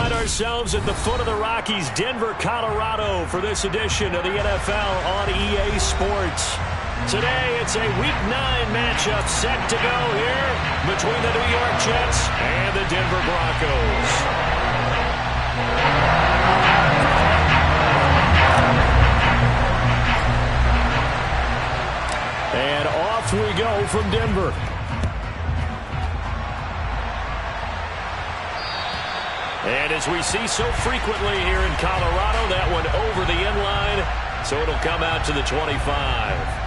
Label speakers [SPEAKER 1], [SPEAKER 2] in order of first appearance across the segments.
[SPEAKER 1] find ourselves at the foot of the Rockies, Denver, Colorado, for this edition of the NFL on EA Sports. Today, it's a Week 9 matchup set to go here between the New York Jets and the Denver Broncos. And off we go from Denver. And as we see so frequently here in Colorado, that one over the end line, so it'll come out to the 25.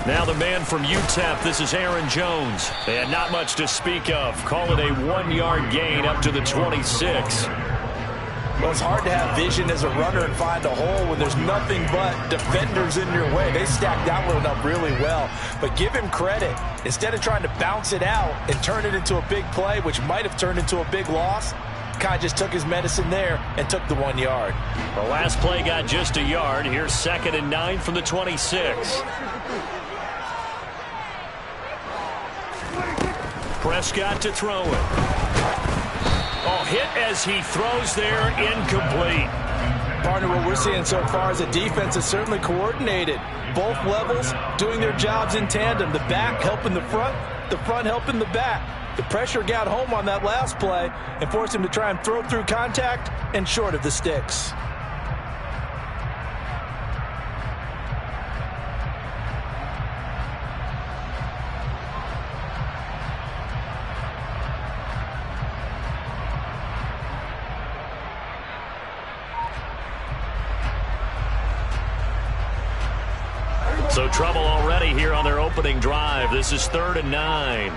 [SPEAKER 1] Now the man from UTEP, this is Aaron Jones. And not much to speak of. Call it a 1-yard gain up to the 26.
[SPEAKER 2] Well, it's hard to have vision as a runner and find a hole when there's nothing but defenders in your way. They stacked that one up really well. But give him credit. Instead of trying to bounce it out and turn it into a big play, which might have turned into a big loss, Kai just took his medicine there and took the 1 yard.
[SPEAKER 1] The last play got just a yard. Here's 2nd and 9 from the 26. Prescott to throw it. Oh, hit as he throws there, incomplete.
[SPEAKER 2] Partner, what we're seeing so far is the defense is certainly coordinated. Both levels doing their jobs in tandem. The back helping the front helping the back. The pressure got home on that last play and forced him to try and throw through contact and short of the sticks.
[SPEAKER 1] So trouble already here on their opening drive. This is 3rd and 9.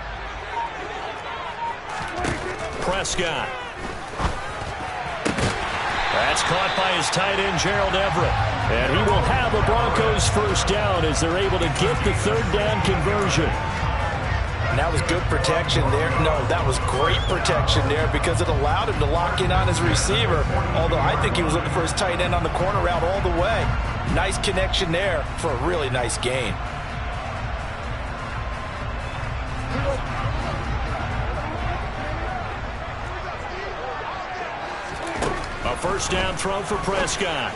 [SPEAKER 1] Prescott. That's caught by his tight end, Gerald Everett. And he will have a Broncos first down as they're able to get the 3rd down conversion.
[SPEAKER 2] And that was good protection there. No, that was great protection there because it allowed him to lock in on his receiver. Although I think he was looking for his tight end on the corner route all the way. Nice connection there for a really nice gain.
[SPEAKER 1] A first down throw for Prescott.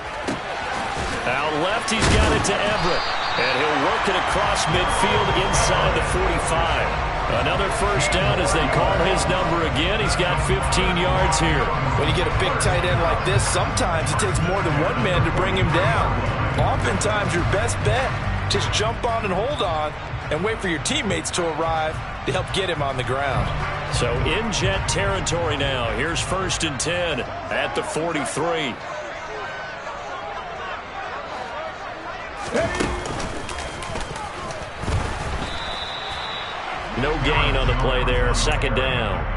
[SPEAKER 1] Out left, he's got it to Everett. And he'll work it across midfield inside the 45. Another first down as they call his number again. He's got 15 yards here.
[SPEAKER 2] When you get a big tight end like this, sometimes it takes more than one man to bring him down. Oftentimes, your best bet, just jump on and hold on and wait for your teammates to arrive to help get him on the ground.
[SPEAKER 1] So in Jet territory now. Here's 1st and 10 at the 43. No gain on the play there. 2nd down.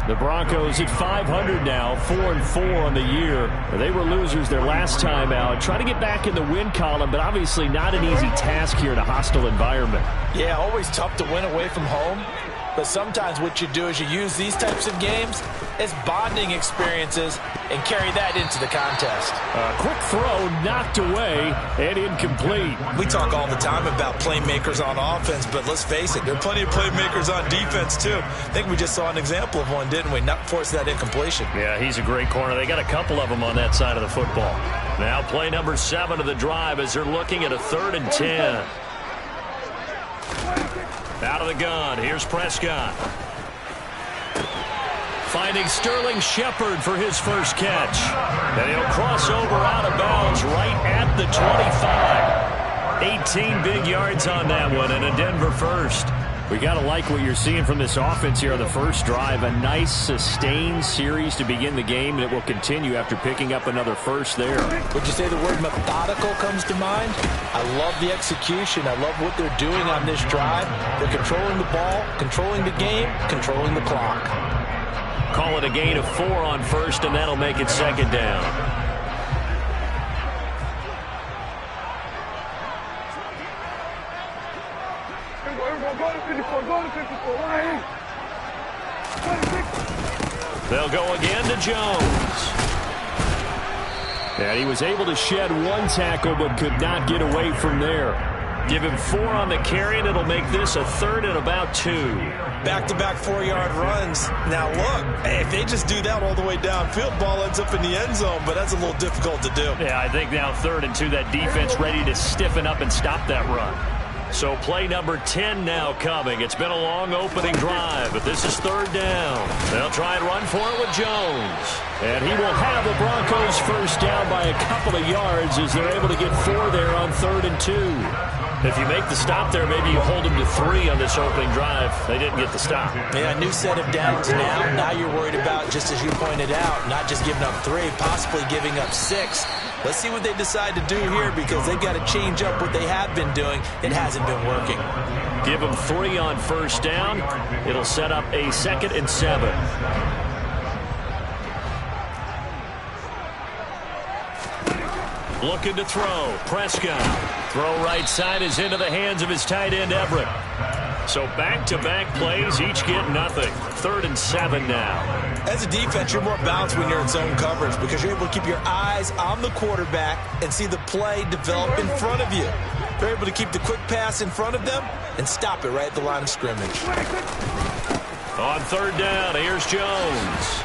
[SPEAKER 1] The Broncos at 500 now, 4-4 on the year. They were losers their last time out. Trying to get back in the win column, but obviously not an easy task here in a hostile environment.
[SPEAKER 2] Yeah, always tough to win away from home. But sometimes what you do is you use these types of games as bonding experiences and carry that into the contest.
[SPEAKER 1] A quick throw knocked away and incomplete.
[SPEAKER 2] We talk all the time about playmakers on offense, but let's face it, there are plenty of playmakers on defense too. I think we just saw an example of one, didn't we? Not force that incompletion.
[SPEAKER 1] Yeah, he's a great corner. They got a couple of them on that side of the football. Now play number 7 of the drive as they're looking at a 3rd and 10. Out of the gun, here's Prescott. Finding Sterling Shepard for his first catch. And he'll cross over out of bounds right at the 25. 18 big yards on that one and a Denver first. We got to like what you're seeing from this offense here on the first drive. A nice sustained series to begin the game, and it will continue after picking up another first there.
[SPEAKER 2] Would you say the word methodical comes to mind? I love the execution. I love what they're doing on this drive. They're controlling the ball, controlling the game, controlling the clock.
[SPEAKER 1] Call it a gain of 4 on first, and that'll make it 2nd down. They'll go again to Jones. And he was able to shed one tackle but could not get away from there. Give him 4 on the carry, and it'll make this a 3rd and about 2.
[SPEAKER 2] Back-to-back 4-yard runs. Now, look, if they just do that all the way downfield, ball ends up in the end zone, but that's a little difficult to do.
[SPEAKER 1] Yeah, I think now 3rd and 2, that defense ready to stiffen up and stop that run. So play number 10 now coming. It's been a long opening drive, but this is 3rd down. They'll try and run for it with Jones. And he will have the Broncos first down by a couple of yards as they're able to get 4 there on 3rd and 2. If you make the stop there, maybe you hold them to 3 on this opening drive. They didn't get the stop.
[SPEAKER 2] Yeah, new set of downs now. Now you're worried about, just as you pointed out, not just giving up 3, possibly giving up 6. Let's see what they decide to do here because they've got to change up what they have been doing. It hasn't been working.
[SPEAKER 1] Give them 3 on first down. It'll set up a 2nd and 7. Looking to throw. Prescott. Throw right side is into the hands of his tight end, Everett. So back-to-back plays, each get nothing. 3rd and 7 now.
[SPEAKER 2] As a defense, you're more balanced when you're in zone coverage because you're able to keep your eyes on the quarterback and see the play develop in front of you. They're able to keep the quick pass in front of them and stop it right at the line of scrimmage.
[SPEAKER 1] On 3rd down, here's Jones.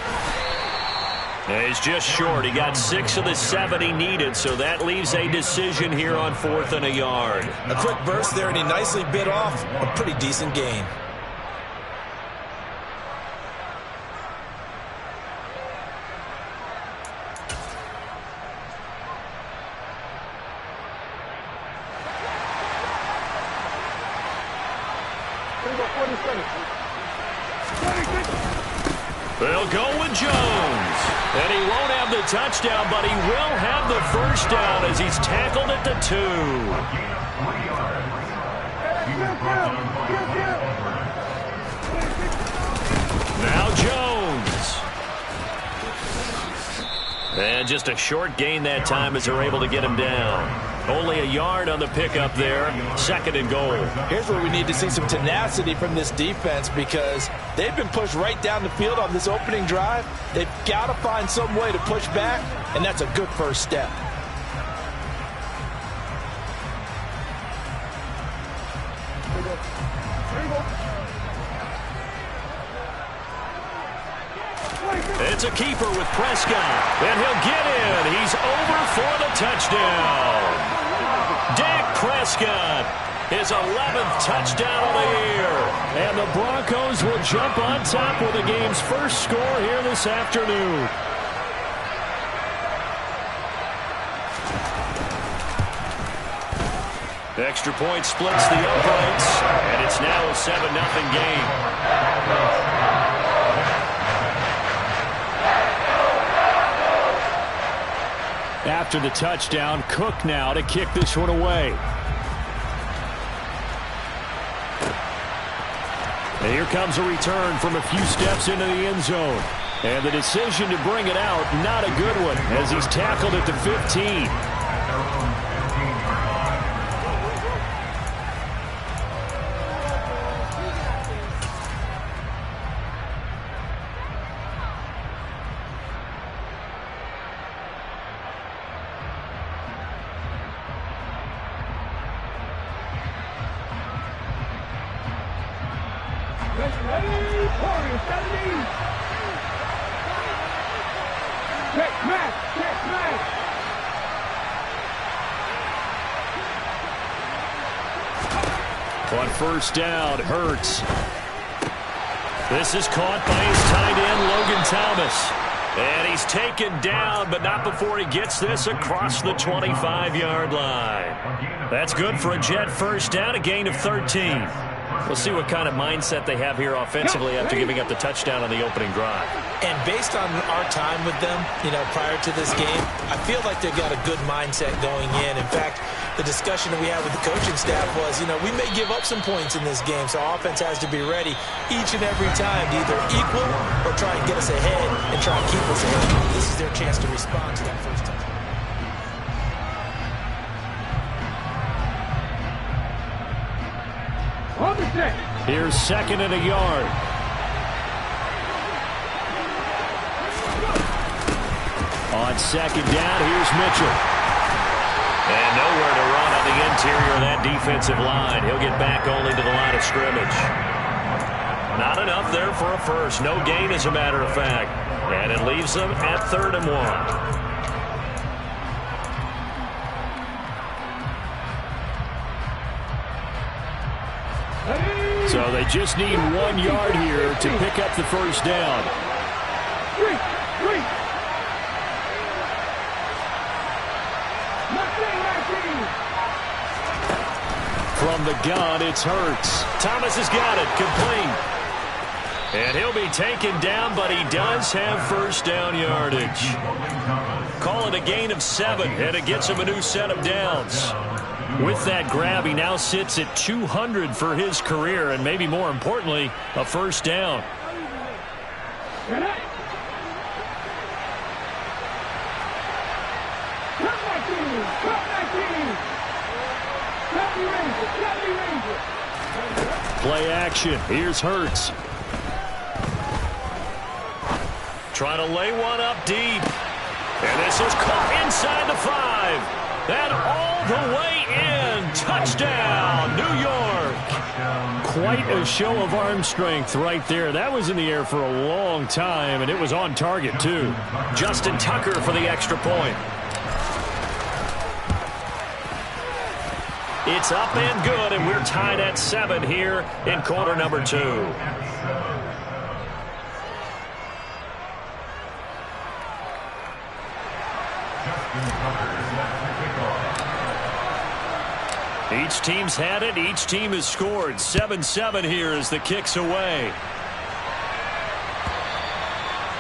[SPEAKER 1] He's just short. He got 6 of the 7 he needed, so that leaves a decision here on 4th and a yard.
[SPEAKER 2] A quick burst there, and he nicely bit off a pretty decent gain.
[SPEAKER 1] They'll go with Jones. And he won't have the touchdown, but he will have the first down as he's tackled at the 2. Now Jones. And just a short gain that time as they're able to get him down. Only a yard on the pickup there. 2nd and goal.
[SPEAKER 2] Here's where we need to see some tenacity from this defense because they've been pushed right down the field on this opening drive. They've got to find some way to push back, and that's a good first step.
[SPEAKER 1] It's a keeper with Prescott, and he'll get in. He's over for the touchdown. Dak Prescott, his 11th touchdown of the year. And the Broncos will jump on top with the game's first score here this afternoon. Extra point splits the uprights, and it's now a 7-0 game. After the touchdown, Cook now to kick this one away. And here comes a return from a few steps into the end zone. And the decision to bring it out, not a good one, as he's tackled at the 15. On first down, Hurts. This is caught by his tight end, Logan Thomas. And he's taken down, but not before he gets this across the 25-yard line. That's good for a Jet first down, a gain of 13. We'll see what kind of mindset they have here offensively after giving up the touchdown on the opening drive.
[SPEAKER 2] And based on our time with them, prior to this game, I feel like they've got a good mindset going in. In fact, the discussion that we had with the coaching staff was, we may give up some points in this game, so our offense has to be ready each and every time to either equal or try and get us ahead and try and keep us ahead. This is their chance to respond to that first time.
[SPEAKER 3] On the set.
[SPEAKER 1] Here's second and a yard. On second down, here's Mitchell. And nowhere to run on the interior of that defensive line. He'll get back only to the line of scrimmage. Not enough there for a first. No gain, as a matter of fact. And it leaves them at 3rd and 1. So they just need 1 yard here to pick up the first down. From the gun, it's Hurts. Thomas has got it, complete. And he'll be taken down, but he does have first down yardage. Call it a gain of 7, and it gets him a new set of downs. With that grab, he now sits at 200 for his career, and maybe more importantly, a first down. Play action. Here's Hurts. Trying to lay one up deep. And this is caught inside the 5. And all the way in. Touchdown, New York. Quite a show of arm strength right there. That was in the air for a long time, and it was on target, too. Justin Tucker for the extra point. It's up and good, and we're tied at 7 here in quarter number 2. Each team's had it. Each team has scored. 7-7 here as the kick's away.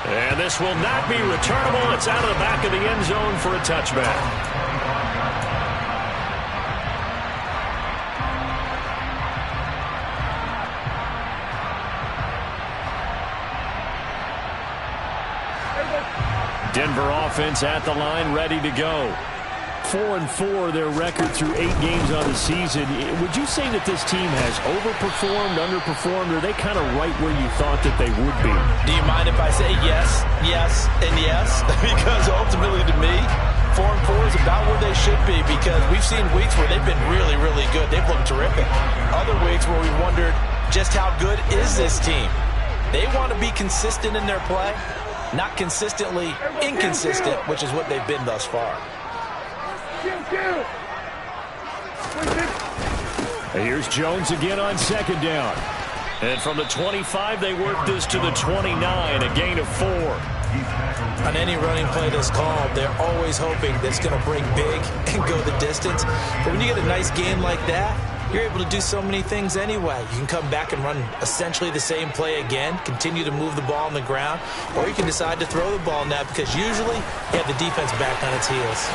[SPEAKER 1] And this will not be returnable. It's out of the back of the end zone for a touchback. Denver offense at the line, ready to go. 4-4 their record through 8 games on the season. Would you say that this team has overperformed, underperformed, or are they kind of right where you thought that they would be?
[SPEAKER 2] Do you mind if I say yes, yes, and yes? Because ultimately to me, 4-4 is about where they should be, because we've seen weeks where they've been really, really good. They've looked terrific. Other weeks where we wondered just how good is this team. They want to be consistent in their play, not consistently inconsistent, which is what they've been thus far.
[SPEAKER 1] Here's Jones again on second down. And from the 25, they work this to the 29, a gain of 4.
[SPEAKER 2] On any running play that's called, they're always hoping that it's going to break big and go the distance. But when you get a nice game like that, you're able to do so many things anyway. You can come back and run essentially the same play again, continue to move the ball on the ground, or you can decide to throw the ball now because usually you have the defense back on its heels.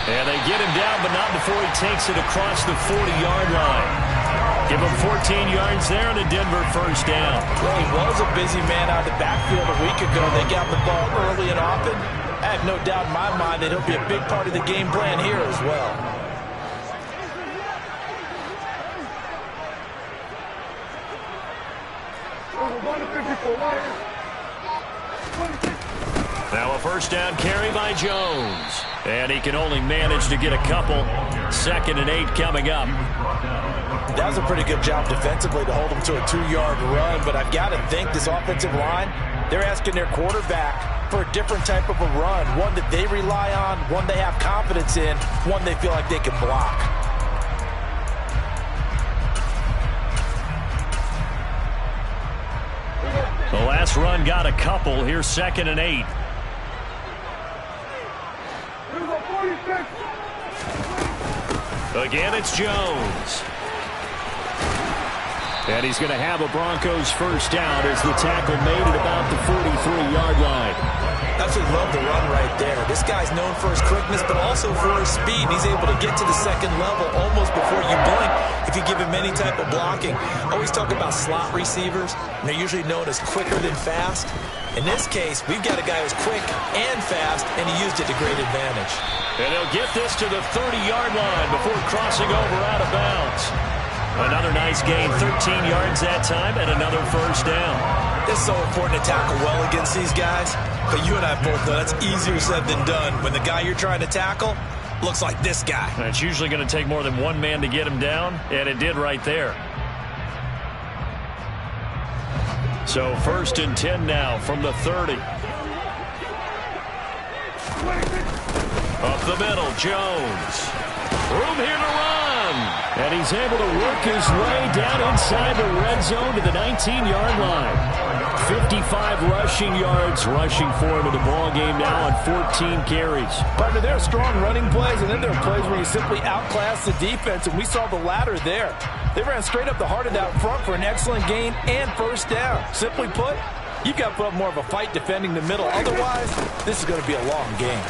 [SPEAKER 1] And they get him down, but not before he takes it across the 40-yard line. Give him 14 yards there and a Denver first down.
[SPEAKER 2] Well, he was a busy man out of the backfield a week ago. They got the ball early and often. I have no doubt in my mind that he'll be a big part of the game plan here as well.
[SPEAKER 1] Now a first down carry by Jones. And he can only manage to get a couple. 2nd and 8 coming up.
[SPEAKER 2] That was a pretty good job defensively to hold him to a 2-yard run. But I've got to think this offensive line, they're asking their quarterback for a different type of a run. One that they rely on, one they have confidence in, one they feel like they can block.
[SPEAKER 1] The last run got a couple. Here's 2nd and 8. Again, it's Jones. And he's going to have a Broncos first down as the tackle made at about the 43-yard line.
[SPEAKER 2] Absolutely love the run right there. This guy's known for his quickness, but also for his speed. He's able to get to the second level almost before you blink if you give him any type of blocking. Always talk about slot receivers, and they're usually known as quicker than fast. In this case, we've got a guy who's quick and fast, and he used it to great advantage.
[SPEAKER 1] And he'll get this to the 30-yard line before crossing over out of bounds. Another nice gain, 13 yards that time, and another first down.
[SPEAKER 2] It's so important to tackle well against these guys, but you and I both know that's easier said than done when the guy you're trying to tackle looks like this guy.
[SPEAKER 1] And it's usually going to take more than one man to get him down, and it did right there. So 1st and 10 now from the 30. Up the middle, Jones. Room here to run. And he's able to work his way down inside the red zone to the 19-yard line. 55 rushing yards rushing for him in the ball game now on 14 carries.
[SPEAKER 3] Partner, there are strong running plays, and then there are plays where you simply outclass the defense, and we saw the latter there. They ran straight up the heart of that front for an excellent gain and first down. Simply put, you've got to put up more of a fight defending the middle. Otherwise, this is going to be a long game.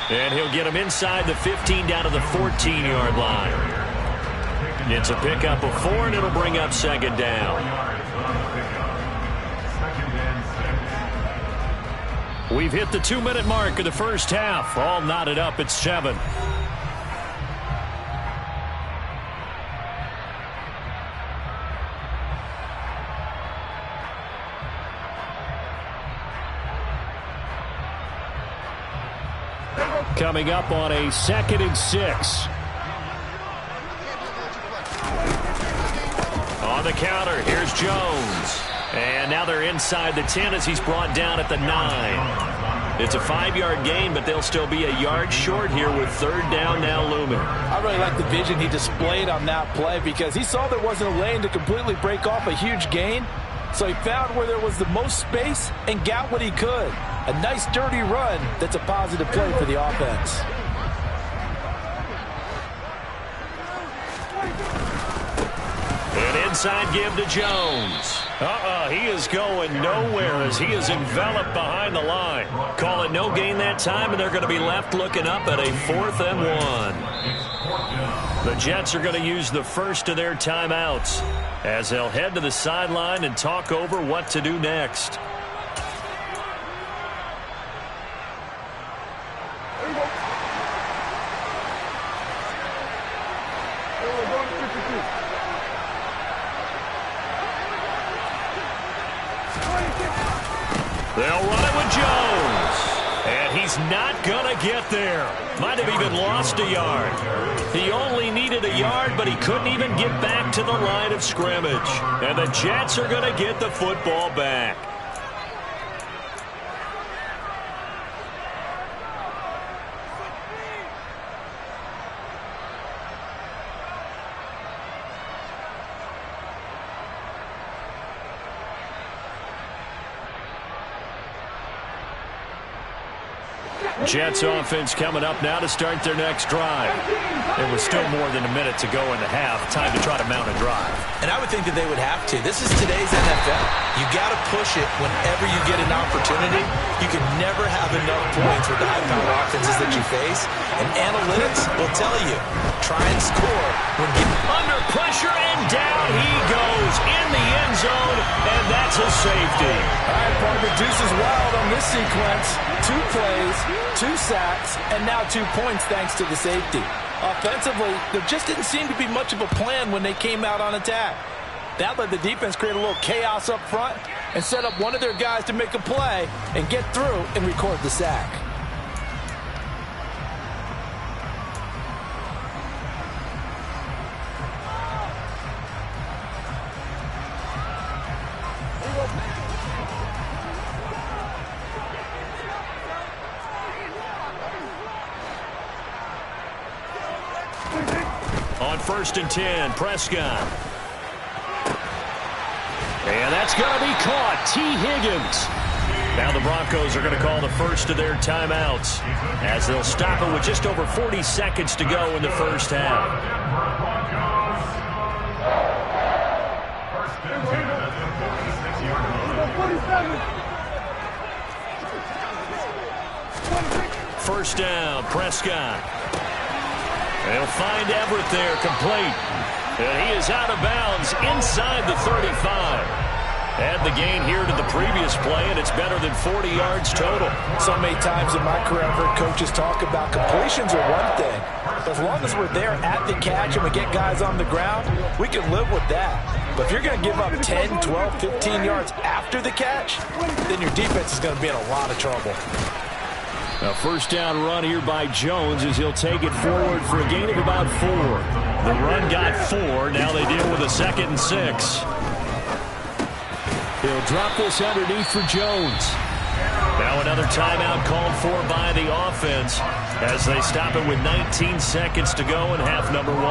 [SPEAKER 1] And he'll get him inside the 15 down to the 14-yard line. It's a pickup of 4, and it'll bring up 2nd down. We've hit the 2-minute mark of the first half. All knotted up at 7. Coming up on a 2nd and 6. On the counter, here's Jones. And now they're inside the 10 as he's brought down at the 9. It's a 5-yard gain, but they'll still be a yard short here with 3rd down now looming.
[SPEAKER 3] I really like the vision he displayed on that play because he saw there wasn't a lane to completely break off a huge gain. So he found where there was the most space and got what he could. A nice dirty run that's a positive play for the offense.
[SPEAKER 1] An inside give to Jones. He is going nowhere as he is enveloped behind the line. Call it no gain that time, and they're going to be left looking up at a 4th and 1. The Jets are going to use the first of their timeouts as they'll head to the sideline and talk over what to do next. They'll run it with Jones. And he's not going to get there. Might have even lost a yard. He only needed a yard, but he couldn't even get back to the line of scrimmage. And the Jets are going to get the football back. Jets offense coming up now to start their next drive. There was still more than a minute to go in the half. Time to try to mount a drive.
[SPEAKER 2] And I would think that they would have to. This is today's NFL. You got to push it whenever you get an opportunity. You can never have enough points with the high-powered offenses that you face. And analytics will tell you, try and score when getting
[SPEAKER 1] under pressure, and down he goes in the end zone, and that's a safety.
[SPEAKER 3] All right, partner, deuce is wild on this sequence. 2 plays, 2 sacks, and now 2 points thanks to the safety. Offensively, there just didn't seem to be much of a plan when they came out on attack. That let the defense create a little chaos up front and set up one of their guys to make a play and get through and record the sack.
[SPEAKER 1] On 1st and 10, Prescott. And that's going to be caught. T. Higgins. Now the Broncos are going to call the first of their timeouts as they'll stop it with just over 40 seconds to go in the first half. First down, Prescott. They'll find Everett there, complete. And he is out of bounds inside the 35. Add the gain here to the previous play, and it's better than 40 yards total.
[SPEAKER 3] So many times in my career, I've heard coaches talk about completions are one thing,
[SPEAKER 2] As long as we're there at the catch and we get guys on the ground, we can live with that. But if you're going to give up 10, 12, 15 yards after the catch, then your defense is going to be in a lot of trouble.
[SPEAKER 1] A first down run here by Jones as he'll take it forward for a gain of about 4. The run got 4. Now they deal with a 2nd and 6. He'll drop this underneath for Jones. Now another timeout called for by the offense as they stop it with 19 seconds to go in half number 1.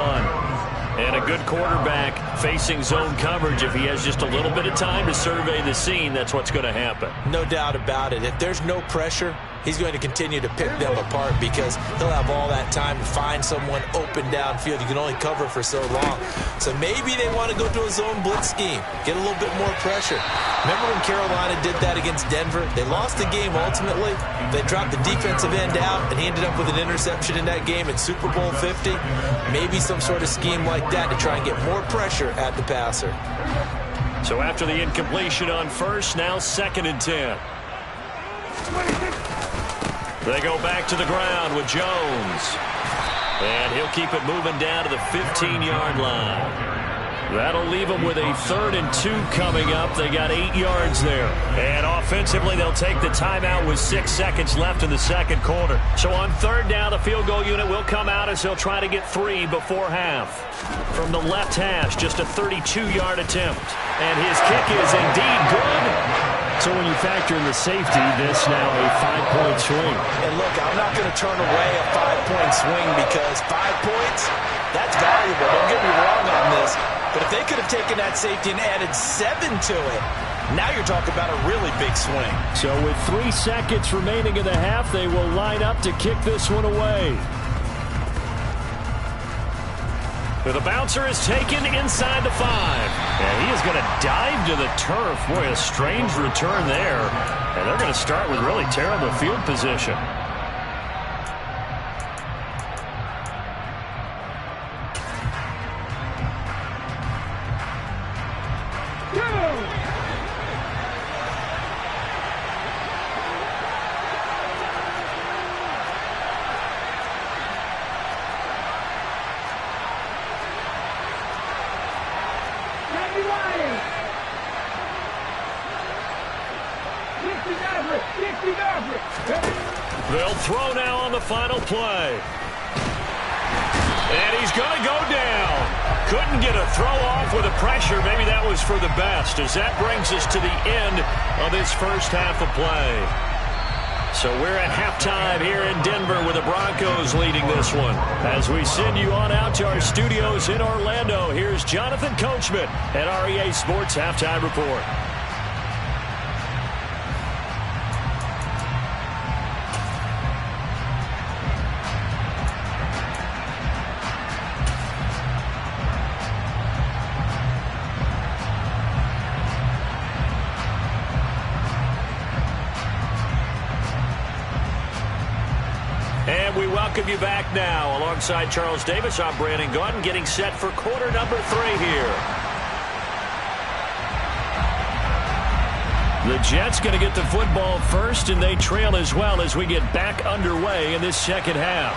[SPEAKER 1] And a good quarterback facing zone coverage. If he has just a little bit of time to survey the scene, that's what's going to happen.
[SPEAKER 2] No doubt about it. If there's no pressure, he's going to continue to pick them apart because he'll have all that time to find someone open downfield. You can only cover for so long. So maybe they want to go to a zone blitz scheme, get a little bit more pressure. Remember when Carolina did that against Denver? They lost the game ultimately. They dropped the defensive end out, and he ended up with an interception in that game in Super Bowl 50. Maybe some sort of scheme like that to try and get more pressure at the passer.
[SPEAKER 1] So after the incompletion on first, now 2nd and 10. They go back to the ground with Jones. And he'll keep it moving down to the 15-yard line. That'll leave them with a 3rd and 2 coming up. They got 8 yards there. And offensively, they'll take the timeout with 6 seconds left in the second quarter. So on 3rd down, the field goal unit will come out as he'll try to get 3 before half. From the left hash, just a 32-yard attempt. And his kick is indeed good. So when you factor in the safety, this now a 5-point swing.
[SPEAKER 2] And look, I'm not going to turn away a 5-point swing because 5 points, that's valuable. Don't get me wrong on this. But if they could have taken that safety and added 7 to it, now you're talking about a really big swing.
[SPEAKER 1] So with 3 seconds remaining in the half, they will line up to kick this one away. The bouncer is taken inside the 5. And he is going to dive to the turf. Boy, a strange return there. And they're going to start with really terrible field position. They'll throw now on the final play. And he's going to go down. Couldn't get a throw off with the pressure. Maybe that was for the best, as that brings us to the end of this first half of play. So we're at halftime here in Denver with the Broncos leading this one. As we send you on out to our studios in Orlando, here's Jonathan Coachman at REA Sports Halftime Report. And we welcome you back now. Alongside Charles Davis, I'm Brandon Gaudin, getting set for quarter number 3 here. The Jets going to get the football first, and they trail as well as we get back underway in this second half.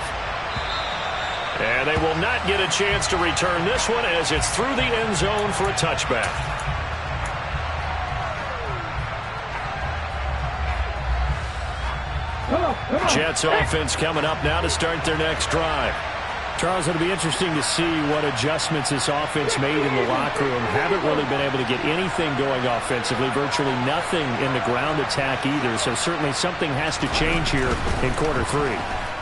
[SPEAKER 1] And they will not get a chance to return this one as it's through the end zone for a touchback. Jets offense coming up now to start their next drive. Charles, it'll be interesting to see what adjustments this offense made in the locker room. Haven't really been able to get anything going offensively, virtually nothing in the ground attack either. So certainly something has to change here in quarter 3.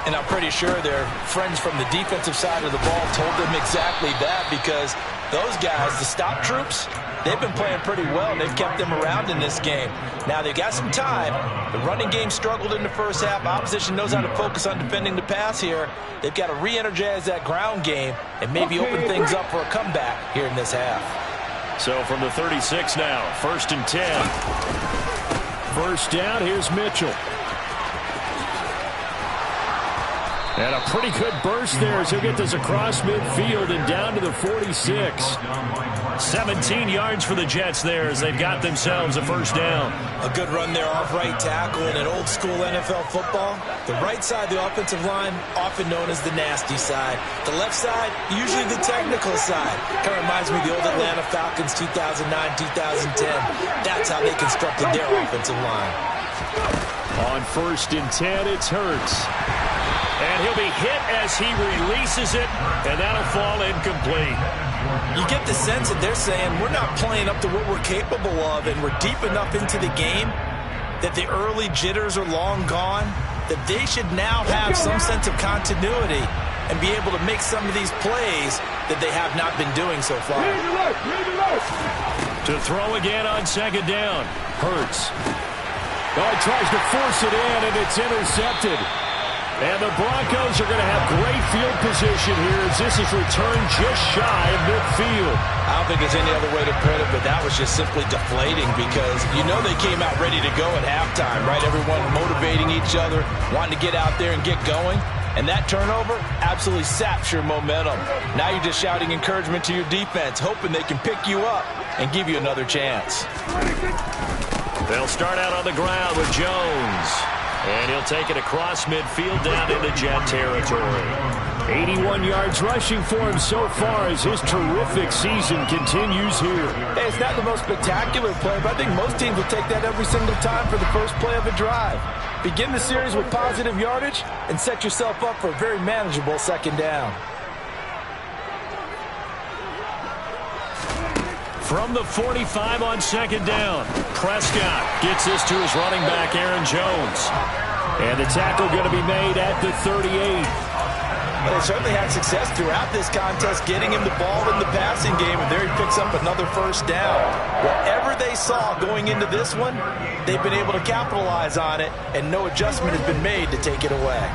[SPEAKER 2] And I'm pretty sure their friends from the defensive side of the ball told them exactly that, because those guys, the stop troops, they've been playing pretty well, and they've kept them around in this game. Now, they've got some time. The running game struggled in the first half. Opposition knows how to focus on defending the pass here. They've got to re-energize that ground game and maybe open things up for a comeback here in this half.
[SPEAKER 1] So from the 36 now, 1st and 10. First down, here's Mitchell. And a pretty good burst there as he'll get this across midfield and down to the 46. 17 yards for the Jets there as they've got themselves a first down.
[SPEAKER 2] A good run there off right tackle in an old school NFL football. The right side of the offensive line, often known as the nasty side. The left side, usually the technical side. Kind of reminds me of the old Atlanta Falcons 2009-2010. That's how they constructed their offensive line.
[SPEAKER 1] On 1st and 10, it's Hurts. And he'll be hit as he releases it, and that'll fall incomplete.
[SPEAKER 2] You get the sense that they're saying we're not playing up to what we're capable of, and we're deep enough into the game that the early jitters are long gone, that they should now have some sense of continuity and be able to make some of these plays that they have not been doing so far.
[SPEAKER 1] To throw again on 2nd down. Hurts. Oh, he tries to force it in, and it's intercepted. And the Broncos are going to have great field position here as this is returned just shy of midfield.
[SPEAKER 2] I don't think there's any other way to put it, but that was just simply deflating because you know they came out ready to go at halftime, right? Everyone motivating each other, wanting to get out there and get going. And that turnover absolutely saps your momentum. Now you're just shouting encouragement to your defense, hoping they can pick you up and give you another chance.
[SPEAKER 1] They'll start out on the ground with Jones. And he'll take it across midfield down into Jet territory. 81 yards rushing for him so far as his terrific season continues here.
[SPEAKER 3] Hey, it's not the most spectacular play, but I think most teams will take that every single time for the first play of a drive. Begin the series with positive yardage and set yourself up for a very manageable 2nd down.
[SPEAKER 1] From the 45 on 2nd down, Prescott gets this to his running back, Aaron Jones. And the tackle going to be made at the 38.
[SPEAKER 2] Well, they certainly had success throughout this contest, getting him the ball in the passing game, and there he picks up another first down. Whatever they saw going into this one, they've been able to capitalize on it, and no adjustment has been made to take it away.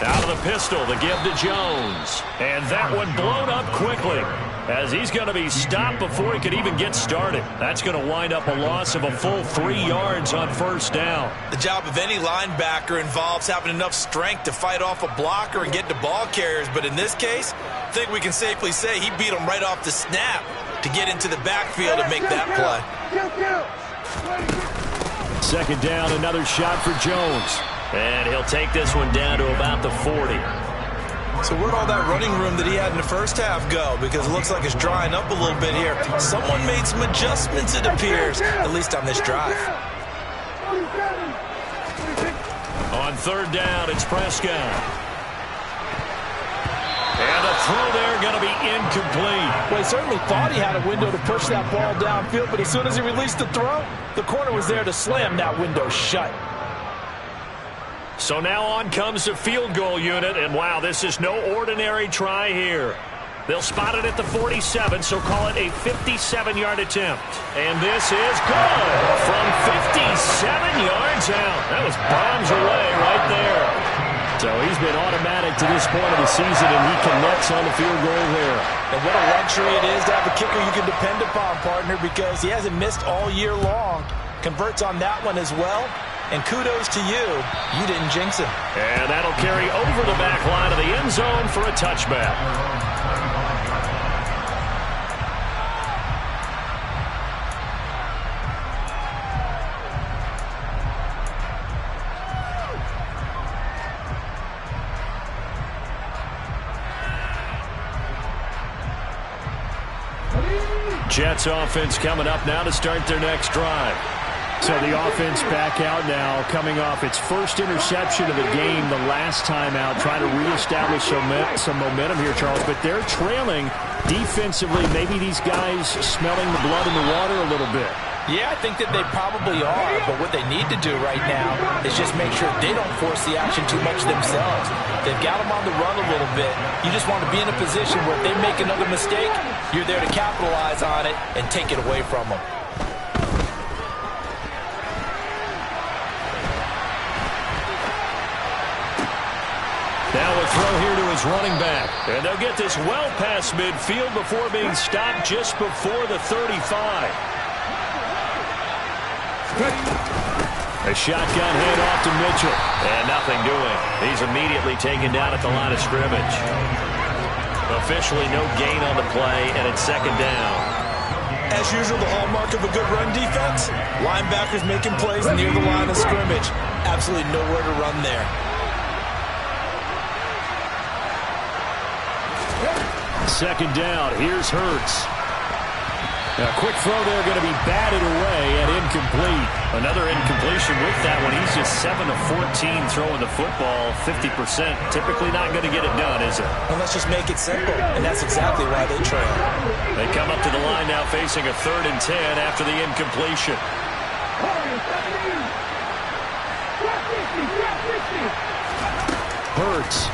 [SPEAKER 1] Out of the pistol, the give to Jones. And that one blown up quickly as he's going to be stopped before he could even get started. That's going to wind up a loss of a full 3 yards on 1st down.
[SPEAKER 2] The job of any linebacker involves having enough strength to fight off a blocker and get to ball carriers. But in this case, I think we can safely say he beat him right off the snap to get into the backfield and make that play.
[SPEAKER 1] 2nd down, another shot for Jones. And he'll take this one down to about the 40.
[SPEAKER 2] So where'd all that running room that he had in the first half go? Because it looks like it's drying up a little bit here. Someone made some adjustments, it appears, at least on this drive.
[SPEAKER 1] On 3rd down, it's Prescott. And a throw there going to be incomplete.
[SPEAKER 3] Well, he certainly thought he had a window to push that ball downfield, but as soon as he released the throw, the corner was there to slam that window shut.
[SPEAKER 1] So now on comes the field goal unit, and wow, this is no ordinary try here. They'll spot it at the 47, so call it a 57-yard attempt. And this is good from 57 yards out. That was bombs away right there. So he's been automatic to this point of the season, and he connects on the field goal there.
[SPEAKER 2] And what a luxury it is to have a kicker you can depend upon, partner, because he hasn't missed all year long. Converts on that one as well. And kudos to you. You didn't jinx him.
[SPEAKER 1] And that'll carry over the back line of the end zone for a touchback. Jets offense coming up now to start their next drive. So the offense back out now, coming off its first interception of the game the last time out, trying to reestablish some momentum here, Charles. But they're trailing defensively. Maybe these guys smelling the blood in the water a little bit.
[SPEAKER 3] Yeah, I think that they probably are, but what they need to do right now is just make sure they don't force the action too much themselves. They've got them on the run a little bit. You just want to be in a position where if they make another mistake, you're there to capitalize on it and take it away from them.
[SPEAKER 1] Now a throw here to his running back. And they'll get this well past midfield before being stopped just before the 35. A shotgun handoff to Mitchell. And nothing doing. He's immediately taken down at the line of scrimmage. Officially no gain on the play, and it's second down.
[SPEAKER 3] As usual, the hallmark of a good run defense, linebackers making plays near the line of scrimmage. Absolutely nowhere to run there.
[SPEAKER 1] Second down. Here's Hurts. A quick throw there going to be batted away and incomplete. Another incompletion with that one. He's just 7 of 14 throwing the football. 50%. Typically not going to get it done, is it?
[SPEAKER 3] Well, let's just make it simple, and that's exactly why they trail.
[SPEAKER 1] They come up to the line now facing a 3rd and 10 after the incompletion. Hurts.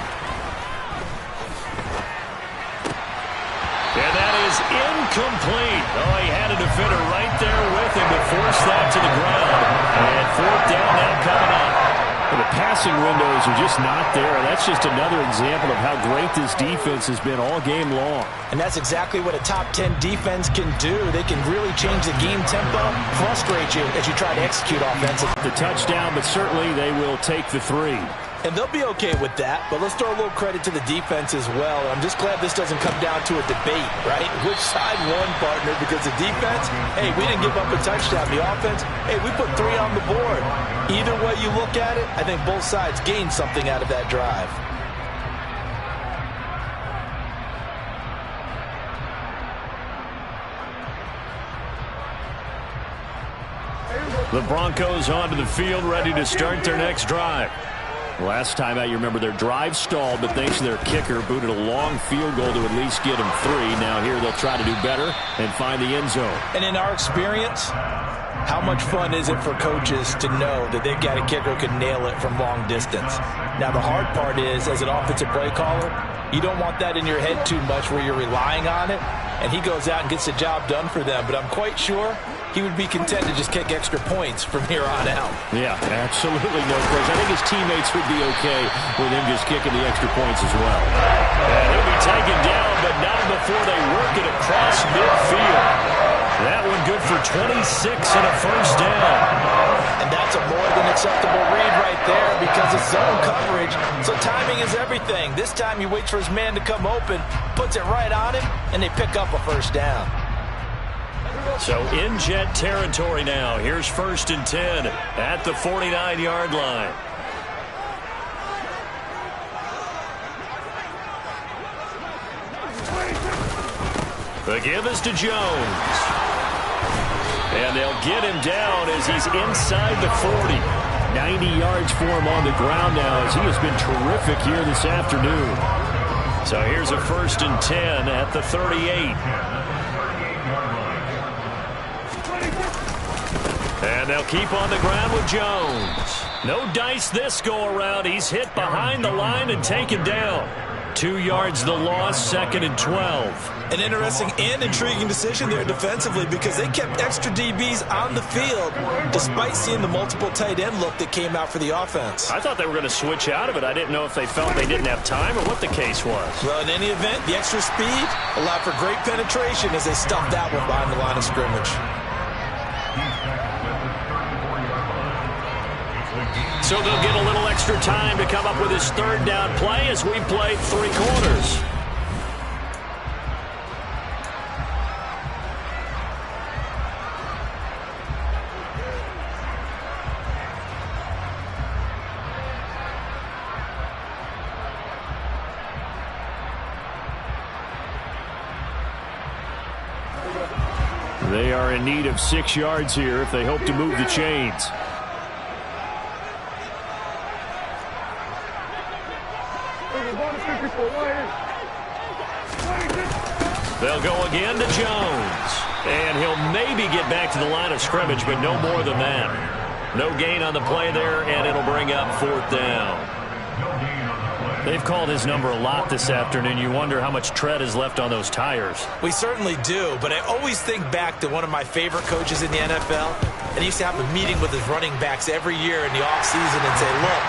[SPEAKER 1] And that is incomplete. Oh, he had a defender right there with him to force that to the ground. And 4th down now coming up. Well, the passing windows are just not there. That's just another example of how great this defense has been all game long.
[SPEAKER 3] And that's exactly what a top 10 defense can do. They can really change the game tempo, frustrate you as you try to execute offensively.
[SPEAKER 1] The touchdown, but certainly they will take the 3.
[SPEAKER 3] And they'll be okay with that, but let's throw a little credit to the defense as well. I'm just glad this doesn't come down to a debate, right? Which side won, partner? Because the defense, hey, we didn't give up a touchdown. The offense, hey, we put 3 on the board. Either way you look at it, I think both sides gained something out of that drive.
[SPEAKER 1] The Broncos onto the field, ready to start their next drive. Last time out, you remember their drive stalled, but thanks to their kicker, booted a long field goal to at least get them 3. Now here they'll try to do better and find the end zone.
[SPEAKER 3] And in our experience, how much fun is it for coaches to know that they've got a kicker who can nail it from long distance? Now the hard part is, as an offensive play caller, you don't want that in your head too much where you're relying on it, and he goes out and gets the job done for them. But I'm quite sure he would be content to just kick extra points from here on out.
[SPEAKER 1] Yeah, absolutely no question. I think his teammates would be okay with him just kicking the extra points as well. And he'll be taken down, but not before they work it across midfield. That one good for 26 and a 1st down.
[SPEAKER 3] And that's a more than acceptable read right there because it's zone coverage, so timing is everything. This time he waits for his man to come open, puts it right on him, and they pick up a 1st down.
[SPEAKER 1] So in Jet territory now. Here's 1st and 10 at the 49-yard line. The give is to Jones. And they'll get him down as he's inside the 40. 90 yards for him on the ground now as he has been terrific here this afternoon. So here's a 1st and 10 at the 38. And they'll keep on the ground with Jones. No dice this go-around. He's hit behind the line and taken down. 2 yards the loss, 2nd and 12.
[SPEAKER 3] An interesting and intriguing decision there defensively because they kept extra DBs on the field despite seeing the multiple tight end look that came out for the offense.
[SPEAKER 1] I thought they were going to switch out of it. I didn't know if they felt they didn't have time or what the case was.
[SPEAKER 3] Well, in any event, the extra speed allowed for great penetration as they stuffed that one behind the line of scrimmage.
[SPEAKER 1] So they'll get a little extra time to come up with his 3rd down play as we play 3 quarters. They are in need of 6 yards here if they hope to move the chains. They'll go again to Jones. And he'll maybe get back to the line of scrimmage, but no more than that. No gain on the play there, and it'll bring up 4th down. They've called his number a lot this afternoon. You wonder how much tread is left on those tires.
[SPEAKER 3] We certainly do, but I always think back to one of my favorite coaches in the NFL, and he used to have a meeting with his running backs every year in the offseason and say, look,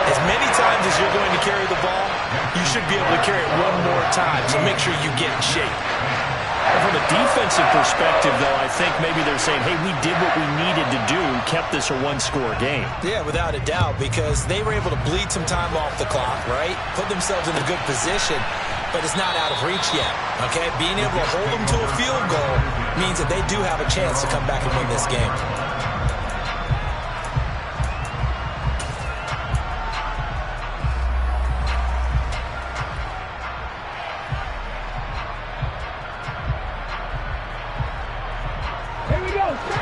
[SPEAKER 3] as many times as you're going to carry the ball, you should be able to carry it one more time, so make sure you get in shape.
[SPEAKER 1] And from a defensive perspective, though, I think maybe they're saying, hey, we did what we needed to do, kept this a one-score game.
[SPEAKER 3] Yeah, without a doubt, because they were able to bleed some time off the clock, right? Put themselves in a good position, but it's not out of reach yet, okay? Being able to hold them to a field goal means that they do have a chance to come back and win this game.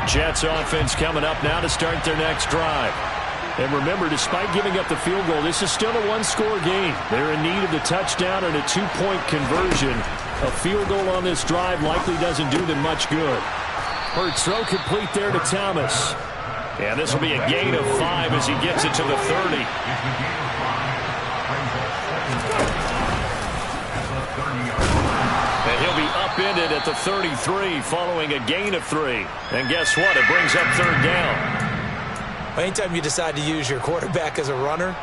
[SPEAKER 1] Jets offense coming up now to start their next drive. And remember, despite giving up the field goal, this is still a one-score game. They're in need of the touchdown and a two-point conversion. A field goal on this drive likely doesn't do them much good. Hurts throw complete there to Thomas. And this will be a gain of 5 as he gets it to the 30. And he'll be upended at the 33 following a gain of 3. And guess what? It brings up third down.
[SPEAKER 3] Anytime you decide to use your quarterback as a runner,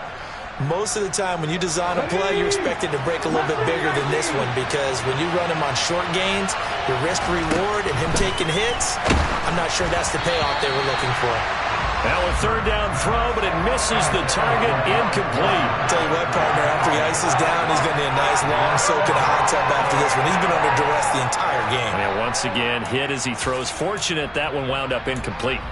[SPEAKER 3] most of the time when you design a play, you're expected to break a little bit bigger than this one, because when you run him on short gains, your risk-reward and him taking hits, I'm not sure that's the payoff they were looking for.
[SPEAKER 1] Now a third down throw, but it misses the target, incomplete.
[SPEAKER 3] Tell you what, partner, after he ices down, he's going to need a nice long soak in a hot tub after this one. He's been under duress the entire game.
[SPEAKER 1] And once again, hit as he throws. Fortunate that one wound up incomplete.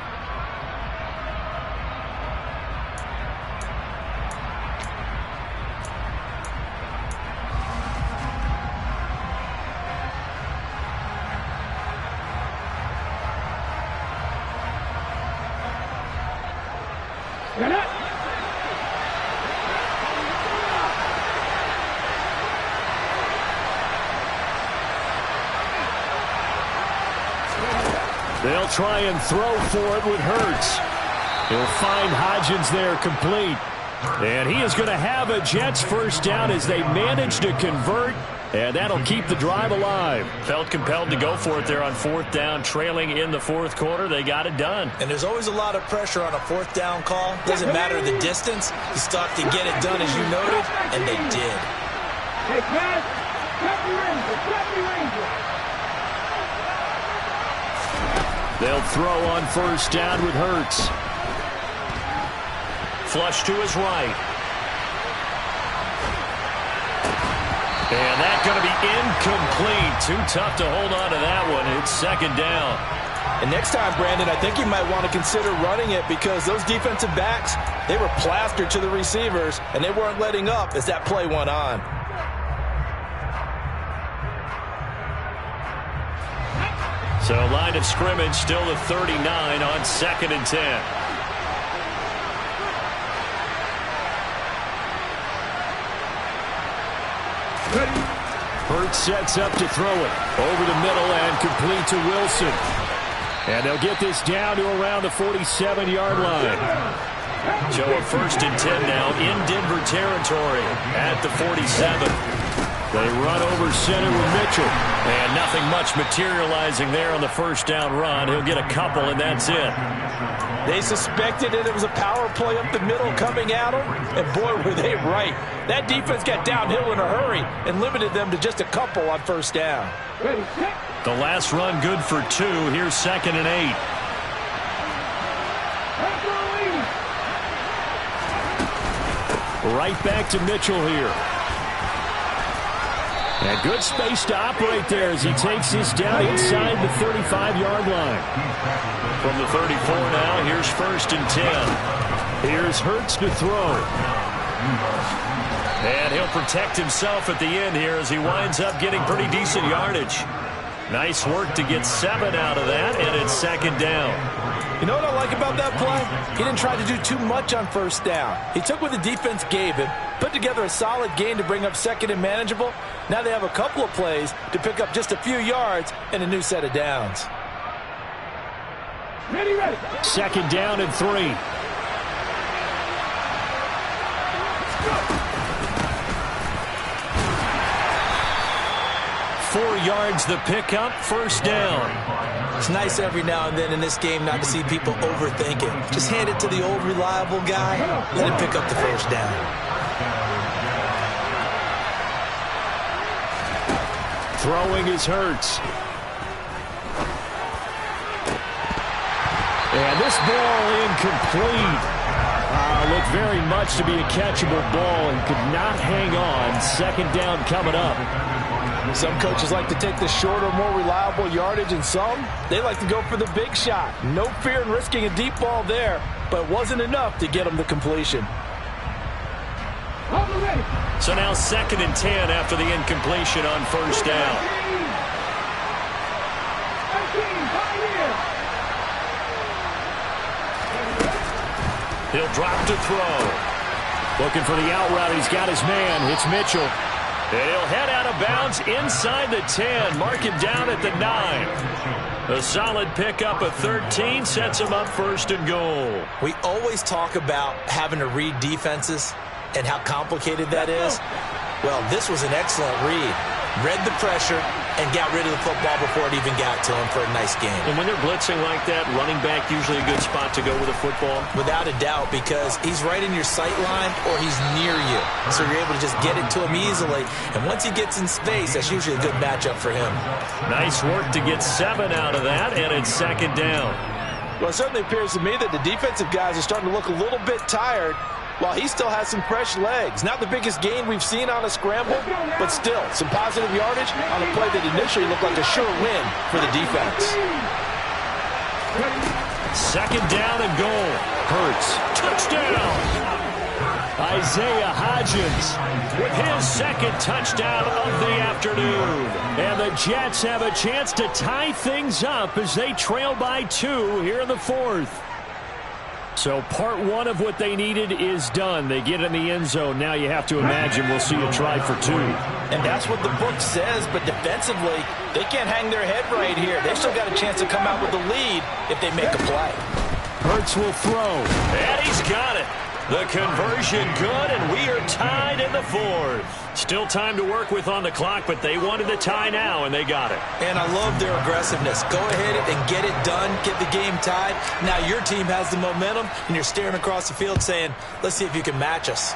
[SPEAKER 1] They'll try and throw for it with Hurts. He'll find Hodgins there complete. And he is going to have a Jets first down as they manage to convert. And that'll keep the drive alive. Felt compelled to go for it there on fourth down, trailing in the fourth quarter. They got it done.
[SPEAKER 3] And there's always a lot of pressure on a fourth down call. Doesn't matter the distance. You start to get it done, as you noted, and they did.
[SPEAKER 4] Hey, guys, cut the Ranger.
[SPEAKER 1] They'll throw on first down with Hurts. Flush to his right. And that's going to be incomplete. Too tough to hold on to that one. It's second down.
[SPEAKER 3] And next time, Brandon, I think you might want to consider running it, because those defensive backs, they were plastered to the receivers, and they weren't letting up as that play went on.
[SPEAKER 1] So line of scrimmage still the 39 on 2nd and 10. Hurts sets up to throw it over the middle and complete to Wilson. And they'll get this down to around the 47-yard line. So a 1st and 10 now in Denver territory at the 47. They run over center with Mitchell. And nothing much materializing there on the first down run. He'll get a couple, and that's it.
[SPEAKER 3] They suspected it was a power play up the middle coming at them, and boy, were they right. That defense got downhill in a hurry and limited them to just a couple on first down.
[SPEAKER 1] The last run good for 2. Here's 2nd and 8. Right back to Mitchell here. And good space to operate there as he takes this down inside the 35-yard line. From the 34 now, here's 1st and 10. Here's Hurts to throw. And he'll protect himself at the end here as he winds up getting pretty decent yardage. Nice work to get 7 out of that, and it's 2nd down.
[SPEAKER 3] You know what I like about that play? He didn't try to do too much on first down. He took what the defense gave him, put together a solid gain to bring up 2nd and manageable. Now they have a couple of plays to pick up just a few yards and a new set of downs.
[SPEAKER 4] Ready.
[SPEAKER 1] 2nd down and 3. Four yards the pickup, first down.
[SPEAKER 3] It's nice every now and then in this game not to see people overthink it. Just hand it to the old reliable guy, let him pick up the first down.
[SPEAKER 1] Throwing is Hurts. And this ball incomplete. Looked very much to be a catchable ball and could not hang on. Second down coming up.
[SPEAKER 3] Some coaches like to take the shorter, more reliable yardage, and some, they like to go for the big shot. No fear in risking a deep ball there, but it wasn't enough to get them to completion.
[SPEAKER 1] So now 2nd and 10 after the incompletion on first down. He'll drop to throw. Looking for the out route. He's got his man. It's Mitchell. And he'll head out of bounds inside the 10. Mark him down at the 9. A solid pickup of 13 sets him up 1st and goal.
[SPEAKER 2] We always talk about having to read defenses and how complicated that is. Well, this was an excellent read. Read the pressure and got rid of the football before it even got to him for a nice game.
[SPEAKER 1] And when they're blitzing like that, running back usually a good spot to go with a football?
[SPEAKER 2] Without a doubt, because he's right in your sight line or he's near you. So you're able to just get it to him easily. And once he gets in space, that's usually a good matchup for him.
[SPEAKER 1] Nice work to get 7 out of that, and it's 2nd down.
[SPEAKER 3] Well, it certainly appears to me that the defensive guys are starting to look a little bit tired, while he still has some fresh legs. Not the biggest gain we've seen on a scramble, but still some positive yardage on a play that initially looked like a sure win for the defense.
[SPEAKER 1] 2nd down and goal. Hurts. Touchdown! Isaiah Hodgins with his 2nd touchdown of the afternoon. And the Jets have a chance to tie things up as they trail by 2 here in the 4th. So part 1 of what they needed is done. They get in the end zone. Now you have to imagine we'll see a try for 2.
[SPEAKER 3] And that's what the book says, but defensively, they can't hang their head right here. They've still got a chance to come out with the lead if they make a play.
[SPEAKER 1] Hurts will throw. And he's got it. The conversion good, and we are tied in the 4th. Still time to work with on the clock, but they wanted the tie now, and they got it.
[SPEAKER 2] And I love their aggressiveness. Go ahead and get it done, get the game tied. Now your team has the momentum, and you're staring across the field saying, let's see if you can match us.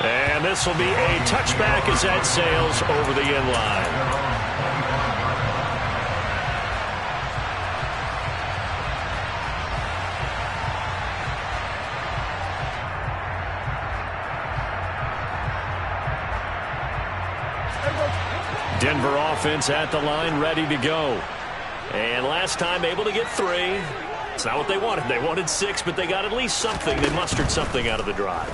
[SPEAKER 1] And this will be a touchback as that sails over the end line. Denver offense at the line, ready to go. And last time able to get 3. It's not what they wanted. They wanted 6, but they got at least something. They mustered something out of the drive.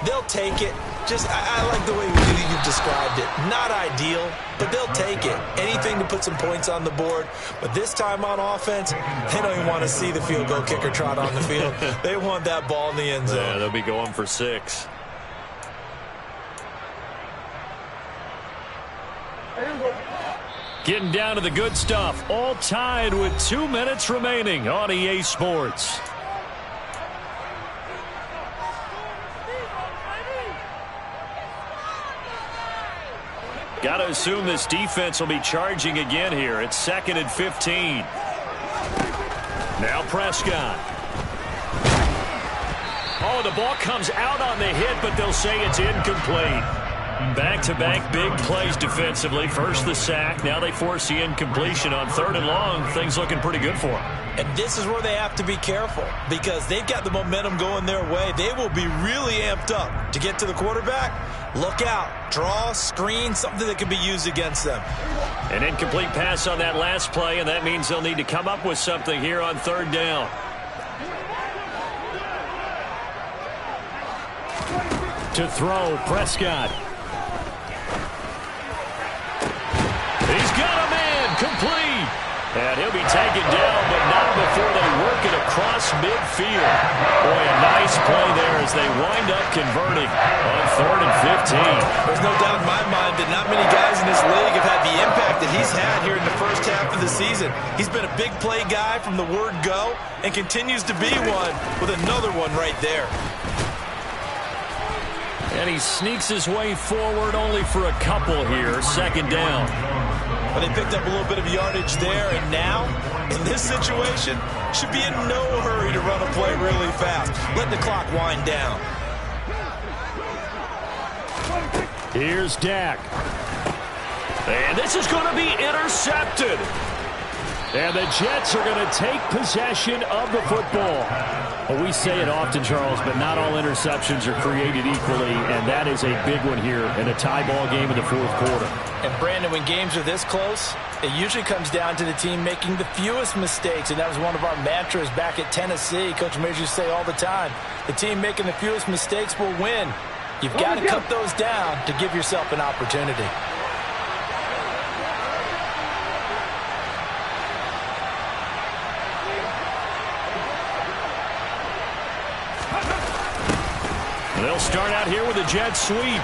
[SPEAKER 2] They'll take it. Just, I like the way you've described it. Not ideal, but they'll take it. Anything to put some points on the board. But this time on offense, they don't even want to see the field goal kicker trot on the field. They want that ball in the end zone.
[SPEAKER 1] Yeah, they'll be going for 6. Getting down to the good stuff. All tied with 2 minutes remaining on EA Sports. Got to assume this defense will be charging again here. It's 2nd and 15. Now Prescott. Oh, the ball comes out on the hit, but they'll say it's incomplete. Back-to-back big plays defensively. First the sack. Now they force the incompletion on 3rd and long. Things looking pretty good for them.
[SPEAKER 2] And this is where they have to be careful because they've got the momentum going their way. They will be really amped up to get to the quarterback. Look out. Draw, screen, something that can be used against them.
[SPEAKER 1] An incomplete pass on that last play, and that means they'll need to come up with something here on 3rd down. To throw, Prescott. He's got a man, complete. And he'll be taken down, but not before they work it across midfield. Boy, a nice play there as they wind up converting on 3rd and 15.
[SPEAKER 2] There's no doubt in my mind that not many guys in this league have had the impact that he's had here in the first half of the season. He's been a big play guy from the word go and continues to be one with another one right there.
[SPEAKER 1] And he sneaks his way forward only for a couple here. 2nd down.
[SPEAKER 2] But they picked up a little bit of yardage there, and now, in this situation, should be in no hurry to run a play really fast. Let the clock wind down.
[SPEAKER 1] Here's Dak. And this is going to be intercepted. And the Jets are going to take possession of the football. Well, we say it often, Charles, but not all interceptions are created equally, and that is a big one here in a tie ball game in the fourth quarter.
[SPEAKER 3] And, Brandon, when games are this close, it usually comes down to the team making the fewest mistakes, and that was one of our mantras back at Tennessee. Coach Major used to say all the time, the team making the fewest mistakes will win. You've got to cut those down to give yourself an opportunity.
[SPEAKER 1] They'll start out here with a jet sweep.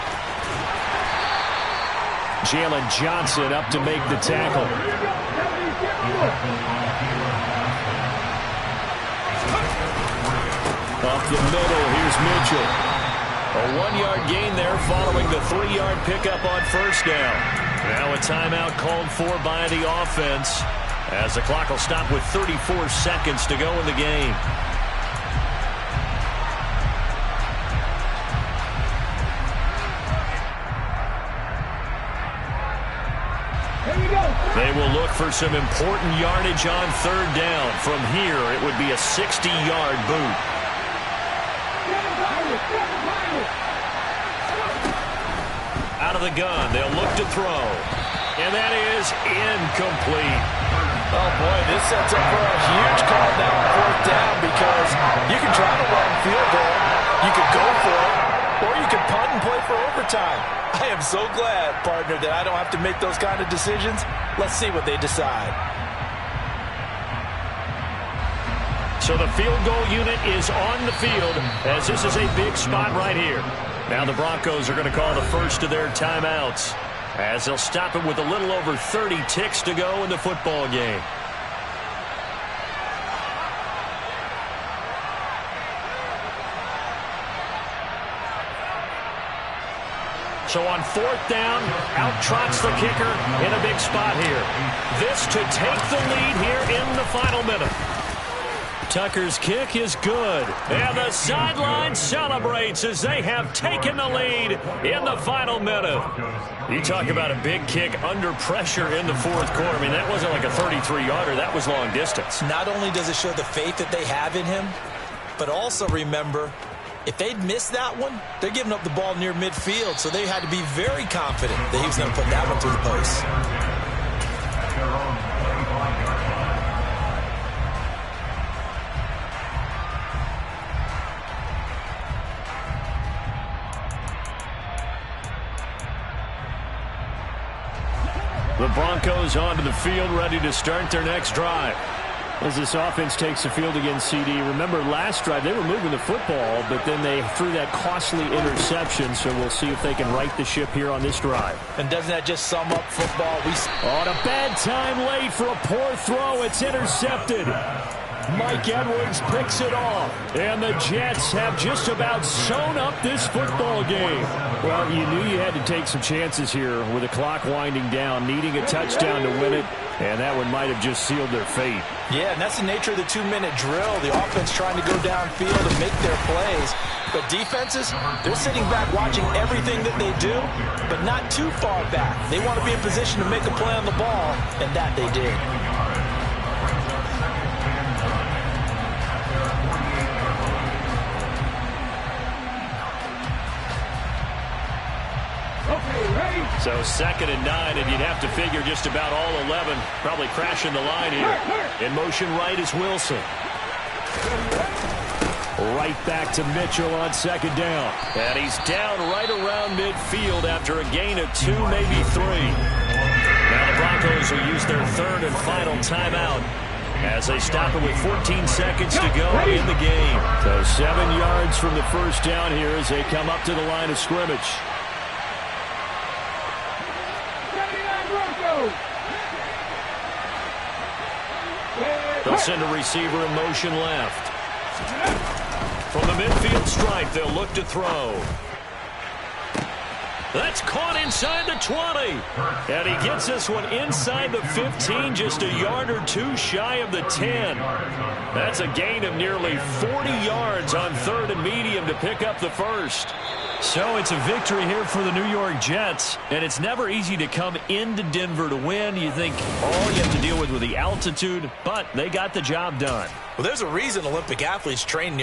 [SPEAKER 1] Jalen Johnson up to make the tackle. Up the middle, here's Mitchell. A 1-yard gain there following the 3-yard pickup on first down. Now a timeout called for by the offense as the clock will stop with 34 seconds to go in the game. They will look for some important yardage on third down. From here, it would be a 60-yard boot. Out of the gun, they'll look to throw. And that is incomplete.
[SPEAKER 3] Oh, boy, this sets up for a huge call down on fourth down because you can try to run field goal, you could go for it, or you could punt and play for overtime. I am so glad, partner, that I don't have to make those kind of decisions. Let's see what they decide.
[SPEAKER 1] So the field goal unit is on the field as this is a big spot right here. Now the Broncos are going to call the first of their timeouts as they'll stop it with a little over 30 ticks to go in the football game. So on fourth down, out trots the kicker in a big spot here. This to take the lead here in the final minute. Tucker's kick is good. And the sideline celebrates as they have taken the lead in the final minute. You talk about a big kick under pressure in the fourth quarter. I mean, that wasn't like a 33-yarder. That was long distance.
[SPEAKER 3] Not only does it show the faith that they have in him, but also remember, if they'd missed that one, they're giving up the ball near midfield, so they had to be very confident that he was going to put that one through the post.
[SPEAKER 1] The Broncos onto the field, ready to start their next drive. As this offense takes the field against CD, remember last drive they were moving the football, but then they threw that costly interception, so we'll see if they can right the ship here on this drive.
[SPEAKER 3] And doesn't that just sum up football?
[SPEAKER 1] On a bad time late for a poor throw, it's intercepted. Mike Edwards picks it off, and the Jets have just about sewn up this football game. Well, you knew you had to take some chances here with the clock winding down, needing a touchdown to win it, and that one might have just sealed their fate.
[SPEAKER 3] Yeah, and that's the nature of the 2-minute drill. The offense trying to go downfield and make their plays. But defenses, they're sitting back watching everything that they do, but not too far back. They want to be in position to make a play on the ball, and that they did.
[SPEAKER 1] So 2nd and 9, and you'd have to figure just about all 11 probably crashing the line here. In motion right is Wilson. Right back to Mitchell on 2nd down. And he's down right around midfield after a gain of 2, maybe 3. Now the Broncos will use their 3rd and final timeout as they stop it with 14 seconds to go in the game. So 7 yards from the first down here as they come up to the line of scrimmage. They'll send a receiver in motion left. From the midfield stripe, they'll look to throw. That's caught inside the 20. And he gets this one inside the 15, just a yard or two shy of the 10. That's a gain of nearly 40 yards on 3rd and medium to pick up the first. So it's a victory here for the New York Jets, and it's never easy to come into Denver to win. You think all you have to deal with the altitude, but they got the job done.
[SPEAKER 2] Well, there's a reason Olympic athletes train near